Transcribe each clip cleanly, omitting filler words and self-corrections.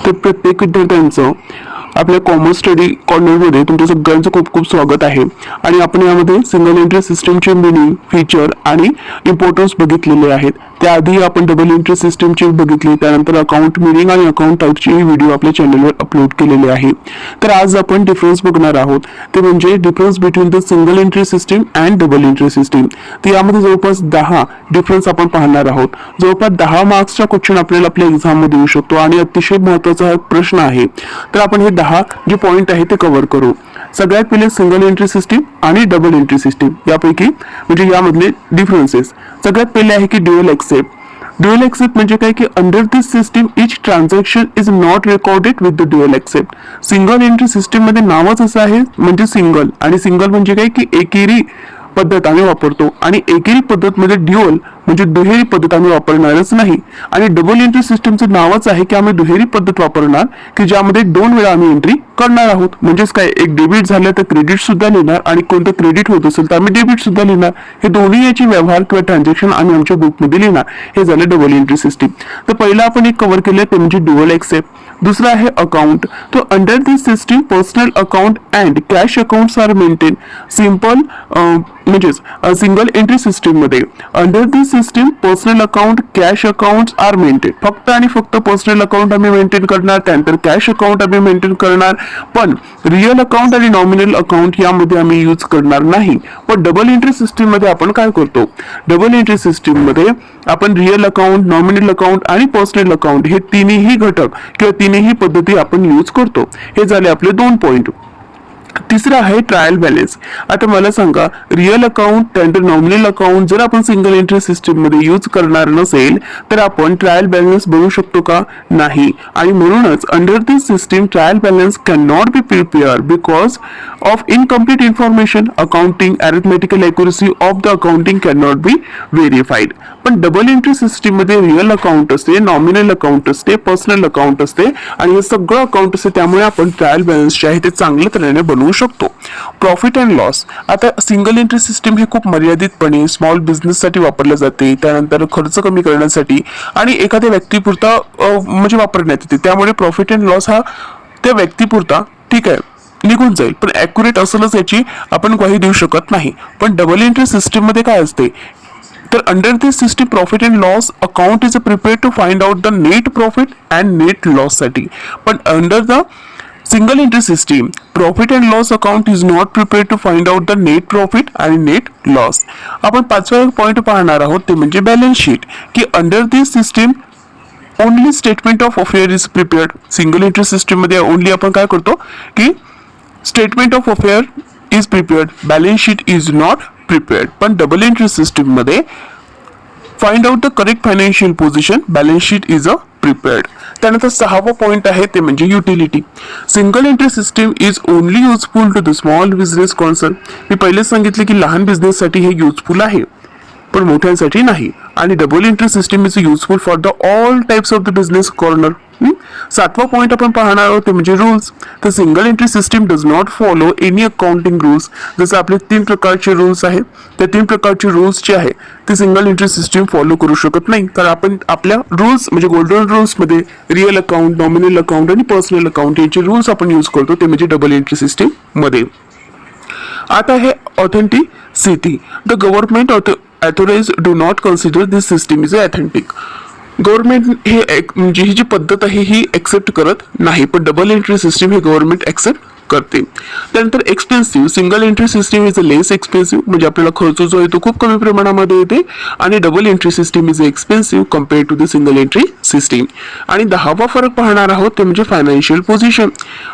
तर प्रत्येक विद्यार्थ्यांचं आपल्या कॉमर्स स्टडी कॉर्नरमध्ये तुमचं सगळ्यांचं खूप खूप स्वागत आहे। आणि आपण यामध्ये सिंगल एंट्री सिस्टमचे मीनिंग, फीचर आणि इम्पॉर्टन्स बघितलेले आहेत। त्याआधी आपण डबल एंट्री सिस्टमची बघितली, त्यानंतर अकाउंट मीनिंग आणि अकाउंट टाइपची व्हिडिओ आपल्या चॅनलवर अपलोड केलेले आहे। तर आज आपण डिफरन्स बघणार आहोत, ते म्हणजे difference between the single entry system and double entry system. तर यामध्ये जवळपास 10 डिफरन्स आपण पाहणार आहोत। जवळपास 10 मार्क्सचा क्वेश्चन आपल्याला आपल्या एक्झाम मध्ये येऊ शकतो आणि अतिशय महत्त्वाचा हा प्रश्न आहे। तर आपण हे 10 जे पॉइंट आहे ते कव्हर करू। सगळ्यात पहिले सिंगल एंट्री सिस्टम आणि डबल एंट्री सिस्टम यापैकी म्हणजे यामधले डिफरन्सेस। सगळ्यात पहिले आहे की ड्युअल एक्सेप्ट। ड्युअल एक्सेप्ट म्हणजे काय की under this system each transaction is not recorded with the dual except. Single entry system मध्ये नावच असं आहे म्हणजे सिंगल, आणि सिंगल म्हणजे काय की एकेरी पद्धत आम्ही वापरतो, आणि एकेरी पद्धत मध्ये ड्युअल म्हणजे दुहेरी पद्धत आम्ही वापरणारच नाही। आणि डबल एंट्री सिस्टमचं नावच आहे की आम्ही दुहेरी पद्धत वापरणार की ज्यामध्ये 2 वेळा आम्ही एंट्री करणार आहोत। म्हणजेच काय, एक डेबिट झालं तर क्रेडिट सुद्धा लिहिणार, आणि कोणतं क्रेडिट होत असेल तर आम्ही डेबिट सुद्धा लिहिणार। हे दोन्ही याचे व्यवहार किंवा ट्रान्झॅक्शन आम्ही आमच्या बुकमध्ये लिहिणार। हे झालं डबल एंट्री सिस्टम। तर पहिला आपण एक कव्हर केलं ते म्हणजे ड्युअल एक्सेप्ट। दूसरा है अकाउंट। तो under this system personal account and cash accounts are maintain. Simple म्हणजेच सिंगल एंट्री सिस्टम मध्ये under this system personal account, cash accounts are maintain. फक्त आणि फक्त पर्सनल अकाउंट आम्ही मेंटेन करणार, त्यानंतर कॅश अकाउंट आम्ही मेंटेन करणार, पण रिअल अकाउंट आणि नॉमिनल अकाउंट यामध्ये आम्ही यूज करणार नाही। पण डबल एंट्री सिस्टम मध्ये आपण काय करतो, डबल एंट्री सिस्टम मध्ये आपण रिअल अकाउंट, नॉमिनल अकाउंट आणि पर्सनल अकाउंट हे तिन्ही घटक किंवा तिन्ही पद्धती आपण यूज करतो। हे झाले आपले 2 पॉइंट। तिसरा आहे ट्रायल बॅलन्स। आता मला सांगा, रिअल अकाउंट त्यानंतर नॉमिनल अकाउंट जर आपण सिंगल एंट्री सिस्टम मध्ये यूज करणार नसेल तर आपण ट्रायल बॅलन्स बनवू शकतो का? नाही। आणि म्हणूनच under this system trial balance can not be prepare because of incomplete information, accounting arithmetical accuracy of the accounting can not be verified. पण डबल एंट्री सिस्टम मध्ये रिअल अकाउंट असते, नॉमिनल अकाउंट असते, पर्सनल अकाउंट असते आणि हे सगळं account असते, त्यामुळे आपण ट्रायल बॅलन्स जे आहे ते चांगल्या तऱ्हेने बनवू शकतो। Profit and loss. आता सिंगल एंट्री सिस्टम हे खूप मर्यादितपणे स्मॉल बिझनेस साठी वापरले जाते, त्यानंतर खर्च कमी करण्यासाठी आणि एखाद्या व्यक्तीपुरता म्हणजे वापरण्यात येते। त्यामुळे प्रॉफिट अँड लॉस हा त्या व्यक्तीपुरता ठीक आहे निघून जाईल, पण ॲक्युरेट असेलच याची आपण ग्वाही देऊ शकत नाही। पण डबल एंट्री सिस्टम मध्ये काय असते, तर under this system profit and loss account is prepared to find out the net profit and net loss साठी। पण under the single entry system profit and loss account is not prepared to find out the net profit आणि net loss. आपण 5वा point पाहणार आहोत ते म्हणजे balance sheet, की under this system only statement of affair is prepared. Single entry system मध्ये only आपण काय करतो की statement of affair is prepared, balance sheet is not prepared. पण डबल एंट्री सिस्टम मध्ये find out the correct financial position, balance sheet is prepared. त्यानंतर 6वा point आहे ते म्हणजे utility. Single entry system is only useful to the small business concern. मी पहिलेच सांगितले की लहान बिझनेस साठी हे युजफुल आहे पण मोठ्यांसाठी नाही। आणि double entry system is useful for the all types of the business corner. 7वा पॉइंट आपण पाहणार आहोत ते म्हणजे रूल्स। तर single entry system does not follow any accounting rules. जसं आपले 3 प्रकारचे रूल्स आहेत, त्या 3 प्रकारचे रूल्स जे आहे ते सिंगल एंट्री सिस्टम फॉलो करू शकत नाही। तर आपण आपल्या रूल्स म्हणजे गोल्डन रूल्स मध्ये रिअल अकाउंट, नॉमिनल अकाउंट आणि पर्सनल अकाउंट यांचे रूल्स आपण यूज करतो, ते म्हणजे डबल एंट्री सिस्टम मध्ये। आता हे authenticity. The government authorized do not consider this system is authentic. Government हे म्हणजे ही जी पद्धत आहे ही एक्सेप्ट करत नाही, पण डबल एंट्री सिस्टम हे गव्हर्नमेंट एक्सेप्ट करते। त्यानंतर expensive. Single entry system is less expensive, म्हणजे आपल्याला खर्च जो आहे तो खूप कमी प्रमाणामध्ये येते, आणि double entry system is expensive compared to the single entry system. आणि 10वा फरक पाहणार आहोत ते म्हणजे financial position.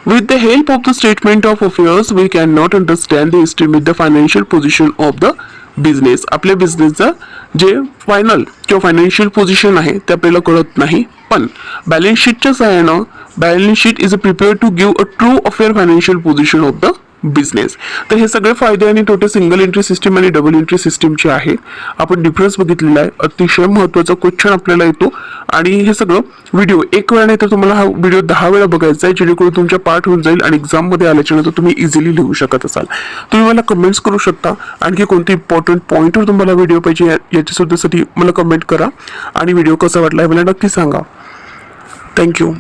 With the help of the statement of affairs we can not understand the estimate the financial position of the business. आपल्या बिझनेसचा जे फायनल किंवा फायनान्शियल पोझिशन आहे ते आपल्याला कळत नाही, पण बॅलन्स शीटच्या सहाय्यानं balance sheet is prepared to give a true affair financial position of the business. तर हे सगळे फायदे आणि तोटे सिंगल एंट्री सिस्टम आणि डबल एंट्री सिस्टमचे आहेत। आपण डिफरन्स बघितलेला आहे, अतिशय महत्त्वाचा क्वेश्चन आपल्याला येतो, आणि हे सगळं व्हिडिओ एक वेळा नाही तर तुम्हाला हा व्हिडिओ 10 वेळा बघायचा आहे, जेणेकरून तुमच्या पाठ होऊन जाईल आणि एक्झाम मध्ये आल्याच्या नंतर तुम्ही इझिली लिहू शकत असाल। तुम्ही मला कमेंट्स करू शकता, आणखी कोणते इम्पॉर्टंट पॉइंटवर तुम्हाला व्हिडिओ पाहिजे याच्या सुद्धा मला कमेंट करा, आणि व्हिडिओ कसा वाटला हे मला नक्की सांगा। थँक्यू।